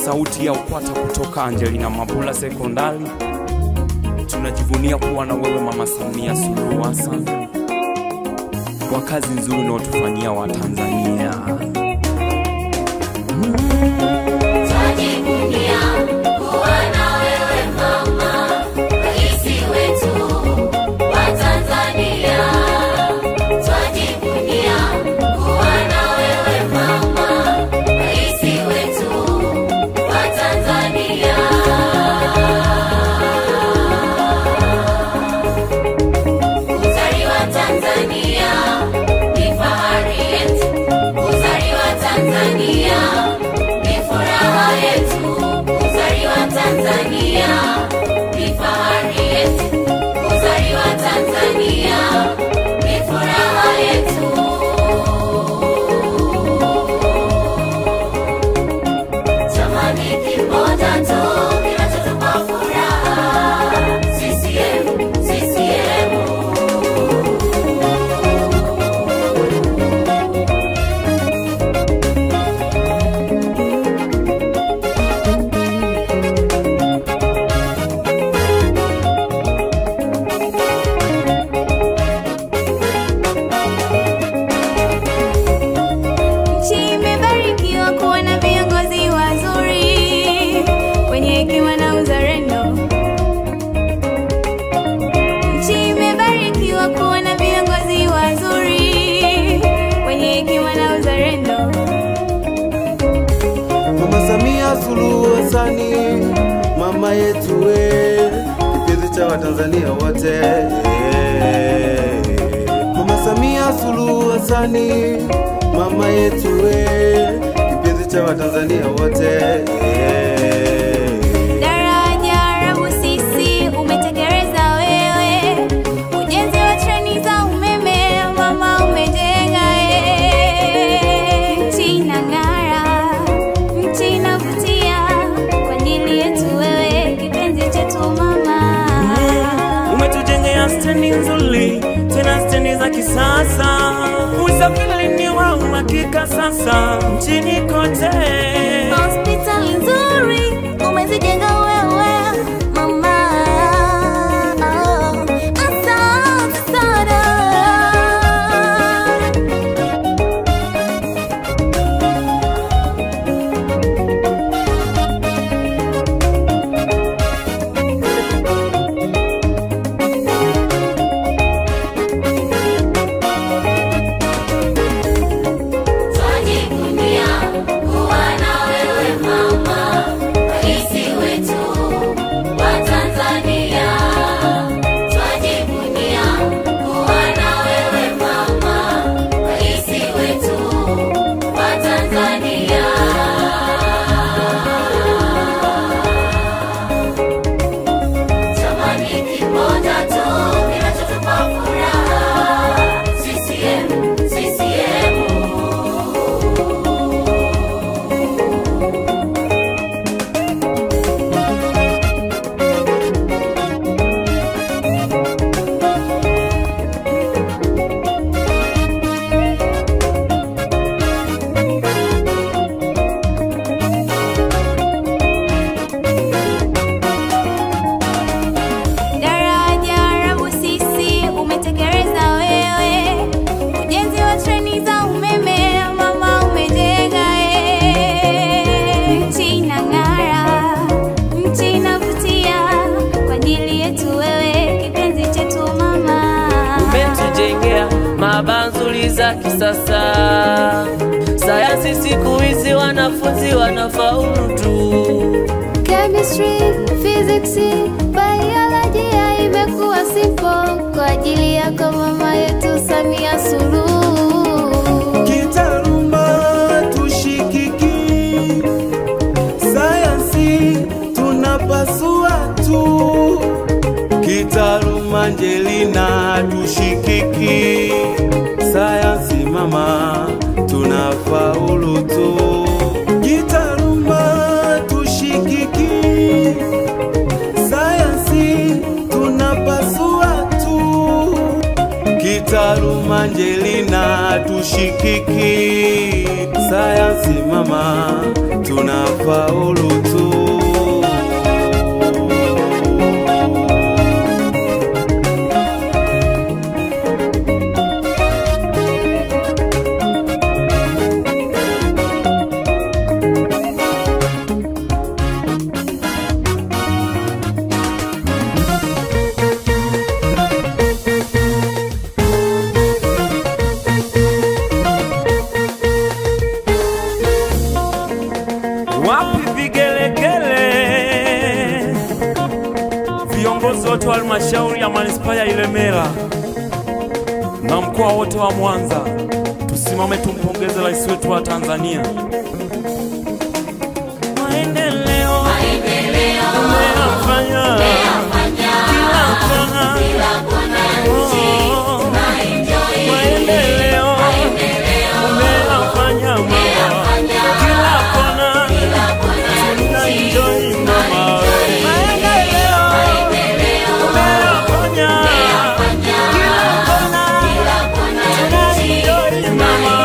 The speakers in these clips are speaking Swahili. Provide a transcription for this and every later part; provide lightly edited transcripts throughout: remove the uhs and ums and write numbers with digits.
sauti ya ukwata kutoka Angelina Mabula Sekondari. Tunajivunia kuwa na wewe Mama Samia Suluhu Hassan, kwa kazi nzuri unayotufanyia wa Tanzania. Tunajivunia kuwa na wewe mama, rais wetu wa Tanzania. Tunajivunia kuwa na wewe mama, rais wetu wa Tanzania. Kuzaliwa Tanzania ni fahari yetu, kuzaliwa Tanzania ni furaha yetu, kuzaliwa Tanzania ni fahari yetu, kuzaliwa Tanzania ni furaha yetu. Jamani, kimoja tu kinachotupa furaha, CCM, CCM. Mama Samia Suluhu Hassan, mama yetu we, kipenzi cha Watanzania wote. Mama Samia Suluhu Hassan, mama yetu we, kipenzi cha Watanzania wote. Daraja la Busisi umetekeleza wewe, ujenzi wa treni za umeme mama umejenga. Nchi inang'ara, nchi inavutia, kwa ajili yetu wewe, kipenzi chetu mama. Umetujengea stendi nzuri, tena stendi za kisasa. Usafiri ni wa uhakika sasa nchini kote. Hospitali nzuri umezijenga wewe mama. Asante sana. Tunajivunia kuwa na wewe mama, rais wetu wa Tanzania. Tunajivunia kuwa na wewe mama, rais wetu wa Tanzania. Jamani, kimoja tu kinachotupa furaha, CCM, CCM. Daraja la Busisi umetekeleza wewe, ujenzi wa treni za umeme mama umejenga. Nchi inang'ara, nchi inavutia, kwa ajili yetu wewe, kipenzi chetu mama. Umetujengea maabara nzuri za kisasa, sayansi siku hizi wanafunzi wanafaulu tu. Chemistry, physics, biology imekuwa simple, kwa ajili yako mama yetu Samia Suluhu. Kitaaluma tushikiki, sayansi tunapasua tu. Kitaaluma Angelina tushikiki, sayansi mama tunafaulu tu. Kitaaluma tushikiki, sayansi tunapasua tu. kitaaluma Angelina tushikiki, sayansi mama tunafaulu tu. Wapi vigelegele viongozi wote wa halmashauri ya manispaa ya Ilemela na mkoa wote wa Mwanza, tusimame tumpongeze rais wetu wa Tanzania. Maendeleo umeyafanya kila kona nchi tunaenjoy. Maendeleo umeyafanya kila kona tunaenjoy mama. Maendeleo umeyafanya kila kona tunaenjoy mama.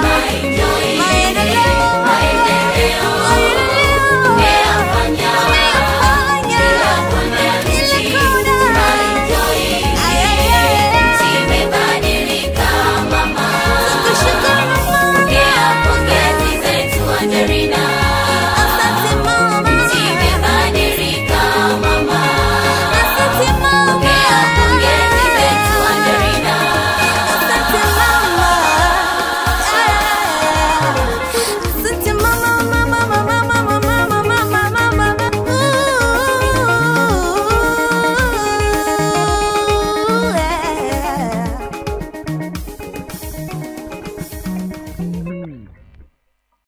Bye.